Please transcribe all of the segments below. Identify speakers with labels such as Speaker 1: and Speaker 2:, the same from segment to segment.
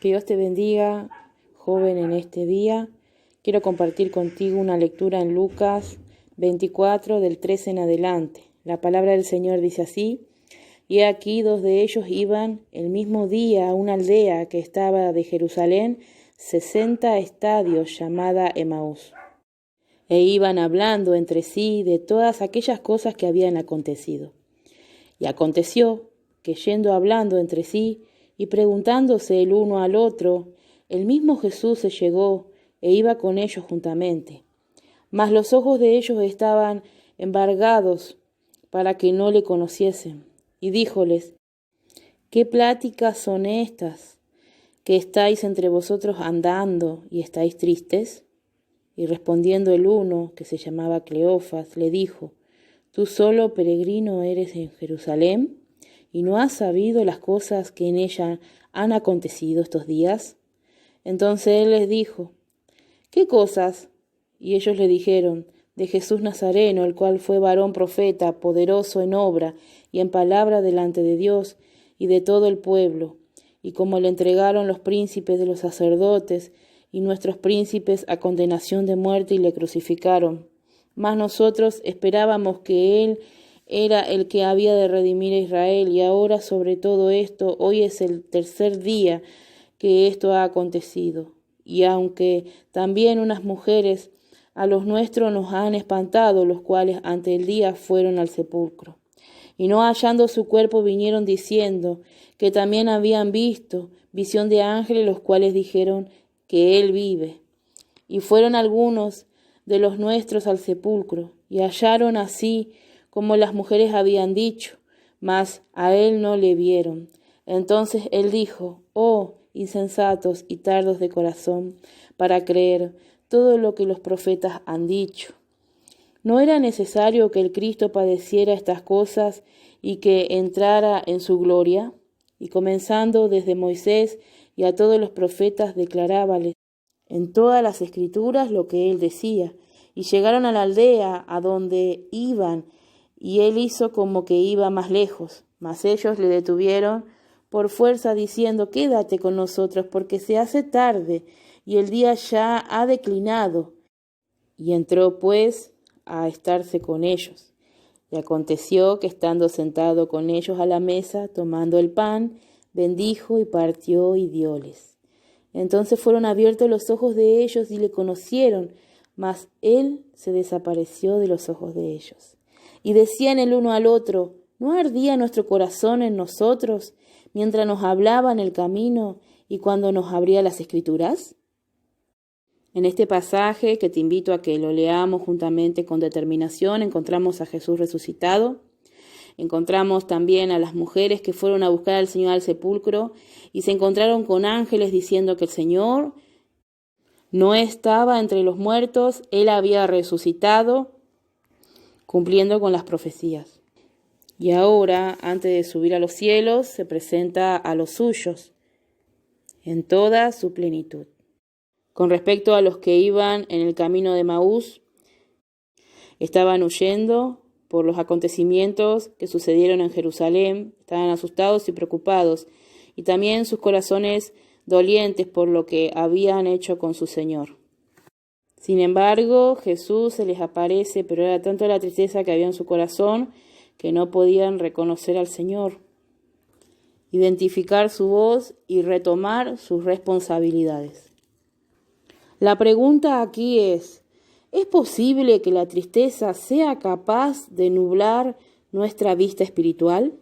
Speaker 1: Que Dios te bendiga, joven, en este día. Quiero compartir contigo una lectura en Lucas 24, del 13 en adelante. La palabra del Señor dice así: Y aquí 2 de ellos iban el mismo día a una aldea que estaba de Jerusalén 60 estadios, llamada Emaús. E iban hablando entre sí de todas aquellas cosas que habían acontecido. Y aconteció que, yendo hablando entre sí y preguntándose el uno al otro, el mismo Jesús se llegó e iba con ellos juntamente. Mas los ojos de ellos estaban embargados para que no le conociesen. Y díjoles: ¿Qué pláticas son estas que estáis entre vosotros andando y estáis tristes? Y respondiendo el uno, que se llamaba Cleofas, le dijo: ¿Tú solo, peregrino, eres en Jerusalén, y no has sabido las cosas que en ella han acontecido estos días? Entonces él les dijo: ¿Qué cosas? Y ellos le dijeron: de Jesús Nazareno, el cual fue varón profeta, poderoso en obra y en palabra delante de Dios y de todo el pueblo, y como le entregaron los príncipes de los sacerdotes y nuestros príncipes a condenación de muerte y le crucificaron. Mas nosotros esperábamos que él era el que había de redimir a Israel, y ahora sobre todo esto, hoy es el 3er día que esto ha acontecido. Y aunque también unas mujeres a los nuestros nos han espantado, los cuales ante el día fueron al sepulcro. Y no hallando su cuerpo vinieron diciendo que también habían visto visión de ángeles, los cuales dijeron que él vive. Y fueron algunos de los nuestros al sepulcro, y hallaron así como las mujeres habían dicho, mas a él no le vieron. Entonces él dijo: Oh, insensatos y tardos de corazón, para creer todo lo que los profetas han dicho. ¿No era necesario que el Cristo padeciera estas cosas y que entrara en su gloria? Y comenzando desde Moisés y a todos los profetas, declarábales en todas las escrituras lo que él decía. Y llegaron a la aldea a donde iban, y él hizo como que iba más lejos. Mas ellos le detuvieron por fuerza, diciendo: Quédate con nosotros, porque se hace tarde, y el día ya ha declinado. Y entró pues a estarse con ellos. Y aconteció que, estando sentado con ellos a la mesa, tomando el pan, bendijo y partió y dióles. Entonces fueron abiertos los ojos de ellos y le conocieron, mas él se desapareció de los ojos de ellos. Y decían el uno al otro: ¿No ardía nuestro corazón en nosotros mientras nos hablaba en el camino y cuando nos abría las escrituras? En este pasaje, que te invito a que lo leamos juntamente con determinación, encontramos a Jesús resucitado. Encontramos también a las mujeres que fueron a buscar al Señor al sepulcro y se encontraron con ángeles diciendo que el Señor no estaba entre los muertos, Él había resucitado, cumpliendo con las profecías. Y ahora, antes de subir a los cielos, se presenta a los suyos en toda su plenitud. Con respecto a los que iban en el camino de Emaús, estaban huyendo por los acontecimientos que sucedieron en Jerusalén, estaban asustados y preocupados, y también sus corazones dolientes por lo que habían hecho con su Señor. Sin embargo, Jesús se les aparece, pero era tanta la tristeza que había en su corazón que no podían reconocer al Señor, identificar su voz y retomar sus responsabilidades. La pregunta aquí ¿es posible que la tristeza sea capaz de nublar nuestra vista espiritual?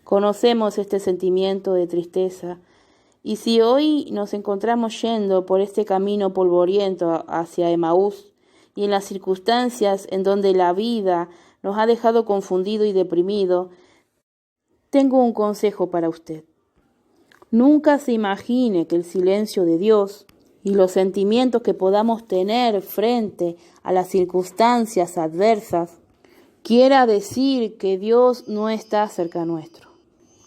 Speaker 1: Conocemos este sentimiento de tristeza, y si hoy nos encontramos yendo por este camino polvoriento hacia Emaús, y en las circunstancias en donde la vida nos ha dejado confundido y deprimido, tengo un consejo para usted. Nunca se imagine que el silencio de Dios y los sentimientos que podamos tener frente a las circunstancias adversas quiera decir que Dios no está cerca nuestro.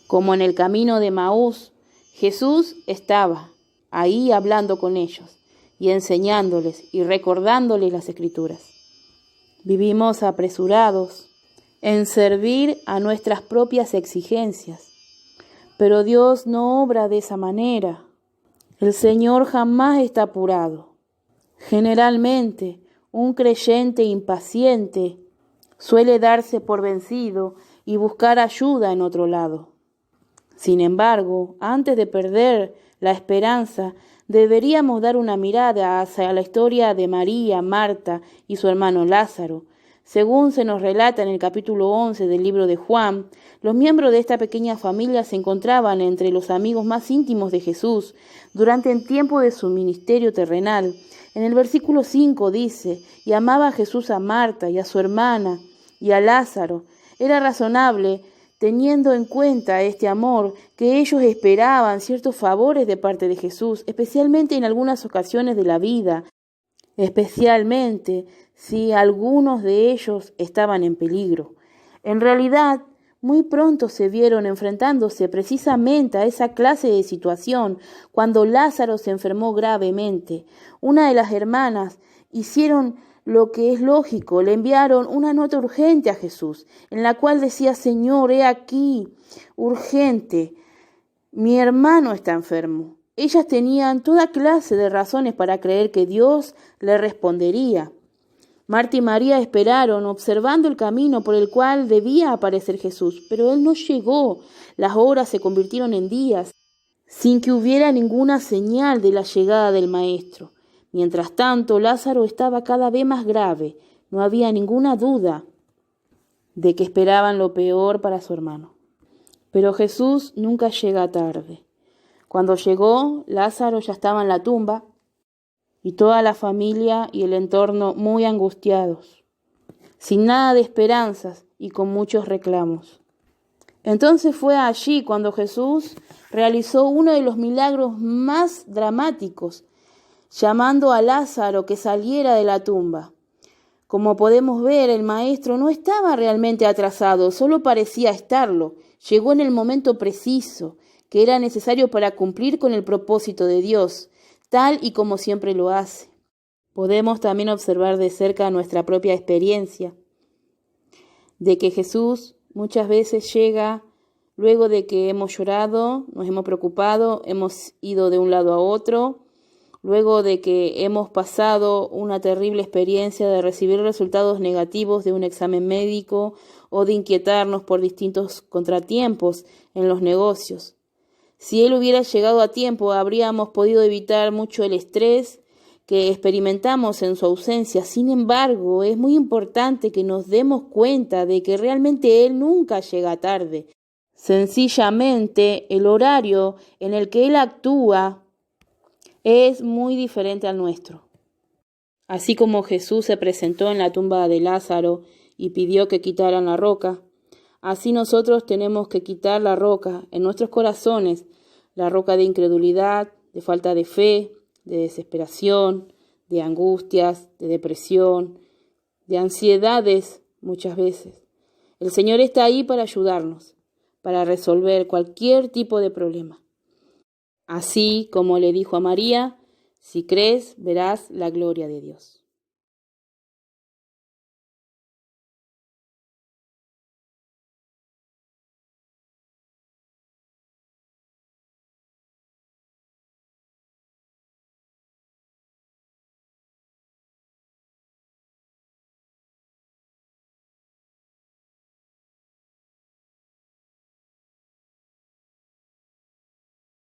Speaker 1: Como en el camino de Emaús, Jesús estaba ahí hablando con ellos y enseñándoles y recordándoles las Escrituras. Vivimos apresurados en servir a nuestras propias exigencias, Pero Dios no obra de esa manera. El Señor jamás está apurado. Generalmente, un creyente impaciente suele darse por vencido y buscar ayuda en otro lado. Sin embargo, antes de perder la esperanza, deberíamos dar una mirada hacia la historia de María, Marta y su hermano Lázaro. Según se nos relata en el capítulo 11 del libro de Juan, los miembros de esta pequeña familia se encontraban entre los amigos más íntimos de Jesús durante el tiempo de su ministerio terrenal. En el versículo 5 dice, y amaba a Jesús a Marta y a su hermana y a Lázaro. Era razonable, teniendo en cuenta este amor, que ellos esperaban ciertos favores de parte de Jesús, especialmente en algunas ocasiones de la vida, especialmente si algunos de ellos estaban en peligro. En realidad, muy pronto se vieron enfrentándose precisamente a esa clase de situación cuando Lázaro se enfermó gravemente. Una de las hermanas hicieron lo que es lógico, le enviaron una nota urgente a Jesús, en la cual decía, Señor, he aquí, urgente, mi hermano está enfermo. Ellas tenían toda clase de razones para creer que Dios le respondería. Marta y María esperaron, observando el camino por el cual debía aparecer Jesús, pero Él no llegó. Las horas se convirtieron en días, sin que hubiera ninguna señal de la llegada del Maestro. Mientras tanto, Lázaro estaba cada vez más grave. No había ninguna duda de que esperaban lo peor para su hermano. Pero Jesús nunca llega tarde. Cuando llegó, Lázaro ya estaba en la tumba y toda la familia y el entorno muy angustiados, sin nada de esperanzas y con muchos reclamos. Entonces fue allí cuando Jesús realizó uno de los milagros más dramáticos, llamando a Lázaro que saliera de la tumba. Como podemos ver, el maestro no estaba realmente atrasado, solo parecía estarlo. Llegó en el momento preciso que era necesario para cumplir con el propósito de Dios, tal y como siempre lo hace. Podemos también observar de cerca nuestra propia experiencia, de que Jesús muchas veces llega luego de que hemos llorado, nos hemos preocupado, hemos ido de un lado a otro, luego de que hemos pasado una terrible experiencia de recibir resultados negativos de un examen médico o de inquietarnos por distintos contratiempos en los negocios. Si Él hubiera llegado a tiempo, habríamos podido evitar mucho el estrés que experimentamos en su ausencia. Sin embargo, es muy importante que nos demos cuenta de que realmente Él nunca llega tarde. Sencillamente, el horario en el que Él actúa es muy diferente al nuestro. Así como Jesús se presentó en la tumba de Lázaro y pidió que quitaran la roca, así nosotros tenemos que quitar la roca en nuestros corazones, la roca de incredulidad, de falta de fe, de desesperación, de angustias, de depresión, de ansiedades muchas veces. El Señor está ahí para ayudarnos, para resolver cualquier tipo de problema. Así como le dijo a María, si crees, verás la gloria de Dios.